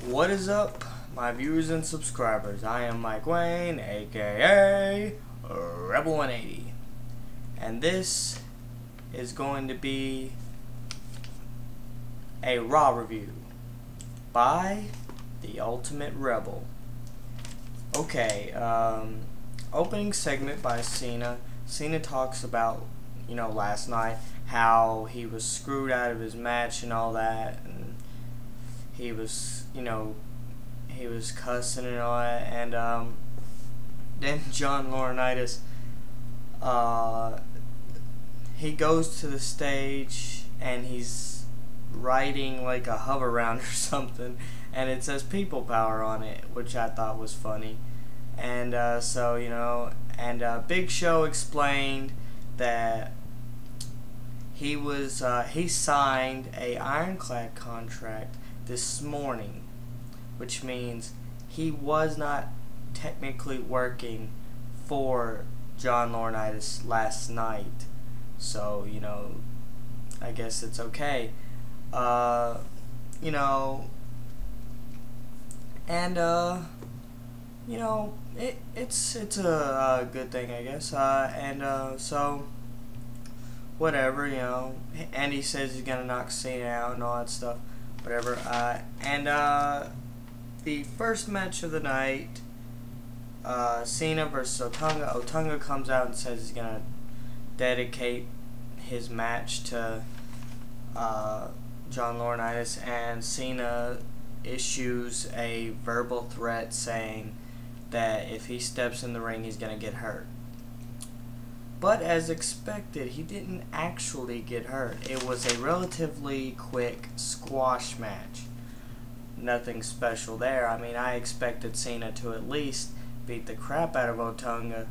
What is up, my viewers and subscribers? I am Mike Wayne, aka Rebel 180, and this is going to be a Raw review by the Ultimate Rebel. Okay, opening segment by Cena. Cena talks about, last night, how he was screwed out of his match and all that, and he was, he was cussing and all that, and then John Laurinaitis, he goes to the stage and he's riding like a hover round or something, and it says people power on it, which I thought was funny. And Big Show explained that he signed a ironclad contract this morning, which means he was not technically working for John Laurinaitis last night. So, I guess it's okay. It's a good thing, I guess. So whatever, and he says he's gonna knock Cena out and all that stuff, whatever. The first match of the night, Cena versus Otunga. Otunga comes out and says he's gonna dedicate his match to John Laurinaitis, and Cena issues a verbal threat saying that if he steps in the ring, he's gonna get hurt. But as expected, he didn't actually get hurt. It was a relatively quick squash match. Nothing special there. I mean, I expected Cena to at least beat the crap out of Otunga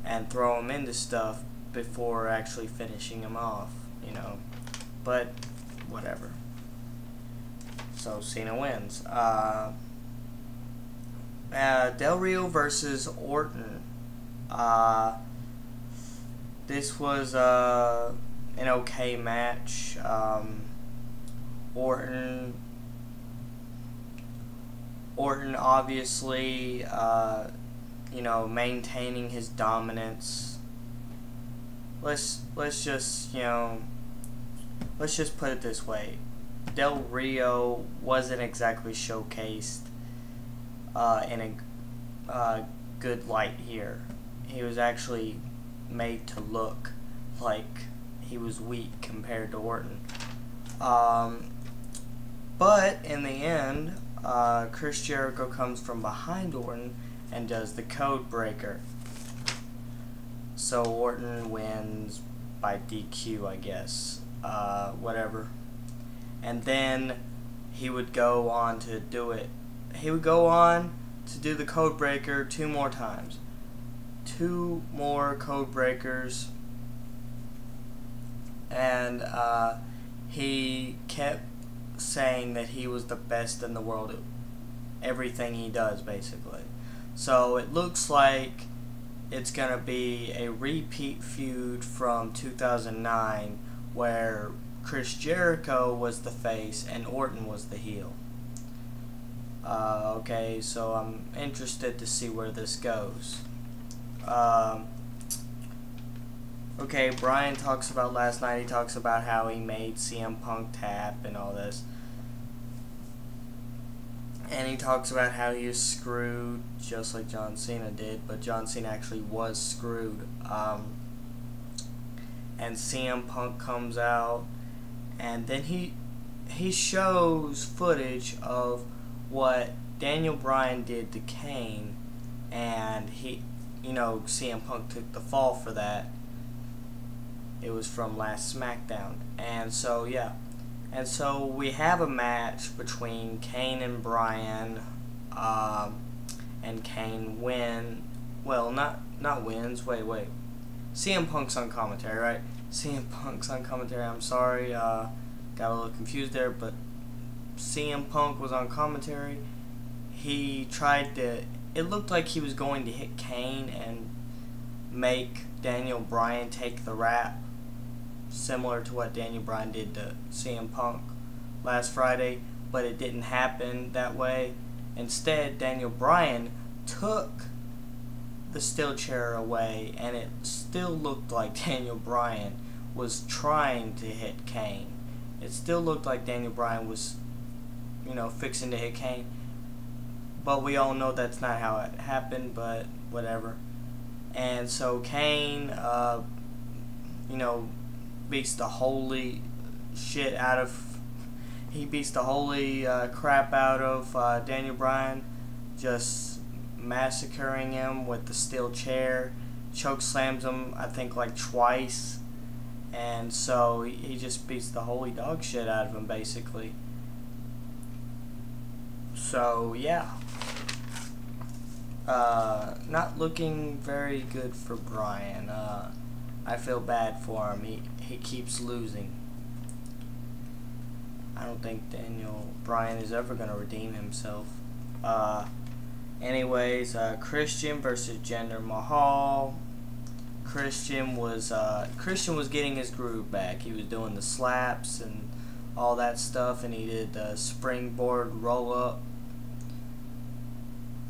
and throw him into stuff before actually finishing him off, But whatever. So Cena wins. Del Rio versus Orton. This was an okay match. Orton obviously, maintaining his dominance. Let's just put it this way. Del Rio wasn't exactly showcased in a good light here. He was actually made to look like he was weak compared to Orton. But in the end, Chris Jericho comes from behind Orton and does the code breaker. So Orton wins by DQ, I guess. Whatever. And then he would go on to do it. He would go on to do the code breaker 2 more times. 2 more code breakers. And he kept saying that he was the best in the world at everything he does, basically. So it looks like it's gonna be a repeat feud from 2009, where Chris Jericho was the face and Orton was the heel. Okay, so I'm interested to see where this goes. Okay, Bryan talks about last night. He talks about how he made CM Punk tap and all this. And he talks about how he was screwed, just like John Cena did, but John Cena actually was screwed. And CM Punk comes out, and then he shows footage of what Daniel Bryan did to Kane, and CM Punk took the fall for that. It was from last SmackDown. And so, yeah. And so we have a match between Kane and Bryan, and Kane wins. Wait. CM Punk's on commentary, right? CM Punk's on commentary. I'm sorry, got a little confused there, but CM Punk was on commentary. He tried to, it looked like he was going to hit Kane and make Daniel Bryan take the rap, similar to what Daniel Bryan did to CM Punk last Friday, but it didn't happen that way. Instead, Daniel Bryan took the steel chair away, and it still looked like Daniel Bryan was trying to hit Kane. It still looked like Daniel Bryan was, fixing to hit Kane. But we all know that's not how it happened, but whatever. And so Kane, beats the holy shit out of, he beats the holy crap out of Daniel Bryan, just massacring him with the steel chair, choke slams him, I think, like twice, and so he just beats the holy dog shit out of him, basically. So, yeah. Not looking very good for Bryan. I feel bad for him. He keeps losing. I don't think Daniel Bryan is ever going to redeem himself. Anyways, Christian versus Jinder Mahal. Christian was getting his groove back. He was doing the slaps and all that stuff, and he did the springboard roll up.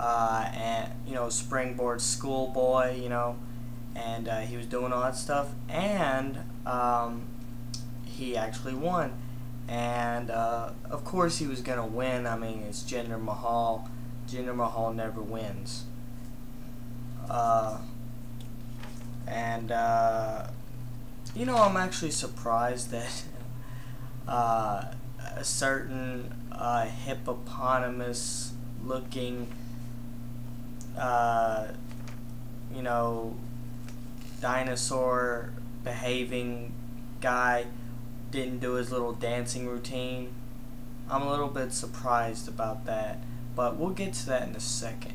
And springboard schoolboy, and he was doing all that stuff, and he actually won, and of course he was gonna win. I mean, it's Jinder Mahal. Jinder Mahal never wins. I'm actually surprised that a certain hippopotamus looking dinosaur behaving guy didn't do his little dancing routine. I'm a little bit surprised about that, but we'll get to that in a second.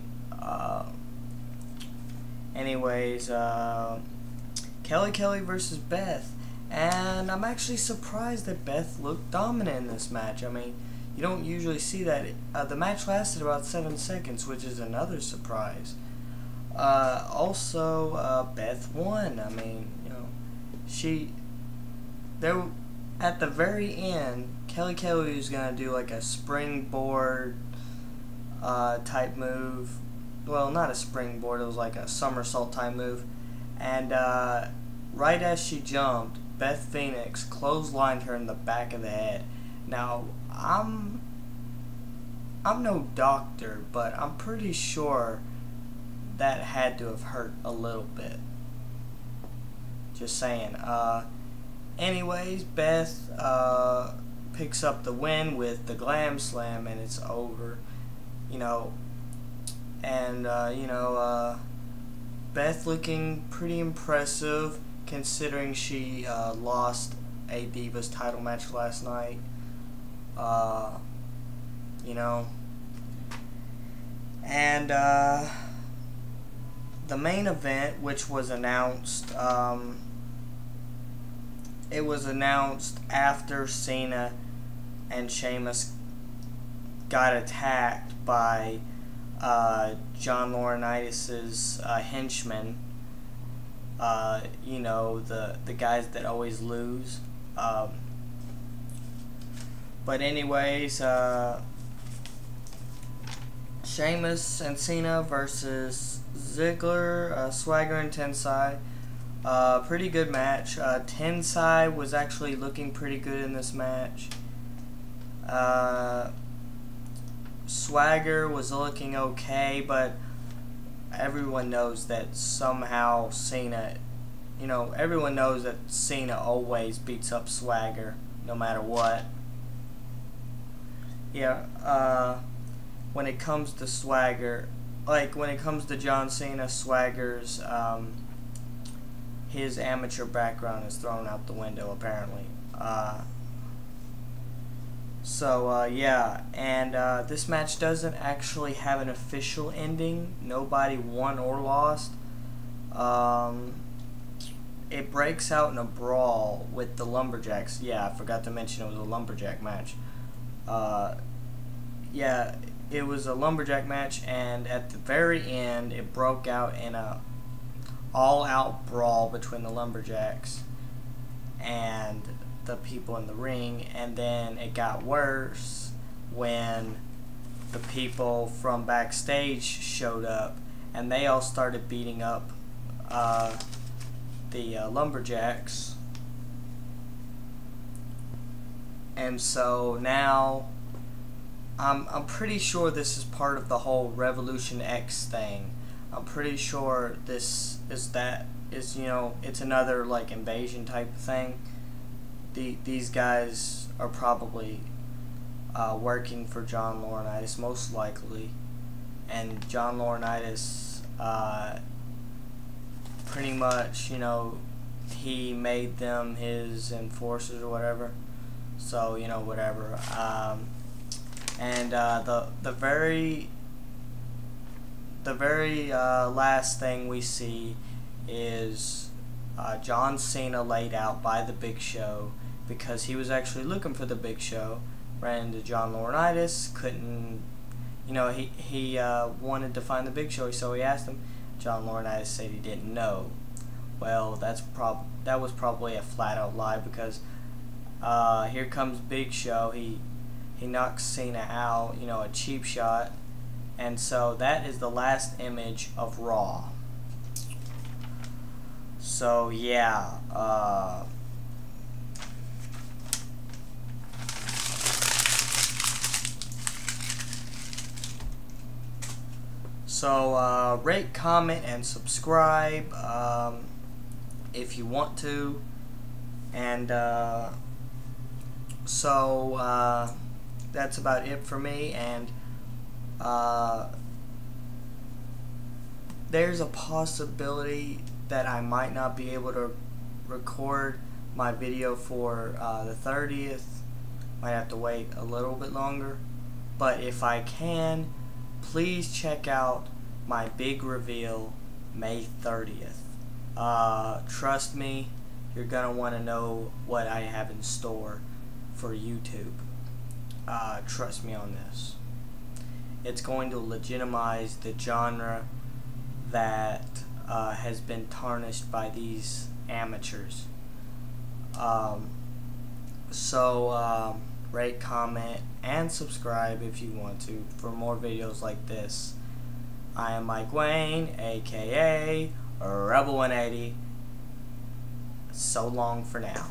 Anyways, Kelly versus Beth, and I'm actually surprised that Beth looked dominant in this match. I mean, you don't usually see that. The match lasted about 7 seconds, which is another surprise. Also, Beth won. I mean, at the very end, Kelly was gonna do like a springboard type move. Well, not a springboard. It was like a somersault type move. And right as she jumped, Beth Phoenix clotheslined her in the back of the head. Now, I'm no doctor, but I'm pretty sure that had to have hurt a little bit. Just saying. Anyways, Beth picks up the win with the Glam Slam, and it's over. And Beth looking pretty impressive considering she lost a Divas title match last night. And the main event, which was announced, it was announced after Cena and Sheamus got attacked by John Laurinaitis' henchmen. The guys that always lose. But anyways, Sheamus and Cena versus Ziggler, Swagger, and Tensai. Pretty good match. Tensai was actually looking pretty good in this match. Swagger was looking okay, but everyone knows that somehow Cena, everyone knows that Cena always beats up Swagger, no matter what. Yeah, when it comes to Swagger, like when it comes to John Cena, Swagger's, his amateur background is thrown out the window, apparently. Yeah, and this match doesn't actually have an official ending. Nobody won or lost. It breaks out in a brawl with the Lumberjacks. Yeah, I forgot to mention it was a Lumberjack match. Yeah, it was a Lumberjack match, and at the very end, it broke out in a all-out brawl between the Lumberjacks and the people in the ring, and then it got worse when the people from backstage showed up, and they all started beating up the lumberjacks. And so now I'm pretty sure this is part of the whole Revolution X thing. I'm pretty sure this is you know, it's another like invasion type of thing. These guys are probably working for John Laurinaitis, most likely, and John Laurinaitis pretty much, you know, he made them his enforcers or whatever. So, you know, whatever. And the very last thing we see is John Cena laid out by the Big Show, because he was actually looking for the Big Show. Ran into John Laurinaitis, couldn't, you know, he wanted to find the Big Show, so he asked him. John Laurinaitis said he didn't know. Well, that was probably a flat out lie, because here comes Big Show. He knocks Cena out, you know, a cheap shot. And so that is the last image of Raw. So yeah, so rate, comment, and subscribe if you want to. And so that's about it for me. And there's a possibility that I might not be able to record my video for the 30th. Might have to wait a little bit longer. But if I can, please check out my big reveal May 30th. Trust me, you're gonna want to know what I have in store for YouTube. Trust me on this. It's going to legitimize the genre that has been tarnished by these amateurs. So rate, comment, and subscribe if you want to for more videos like this. I am Mike Wayne, aka Rebel 180. So long for now.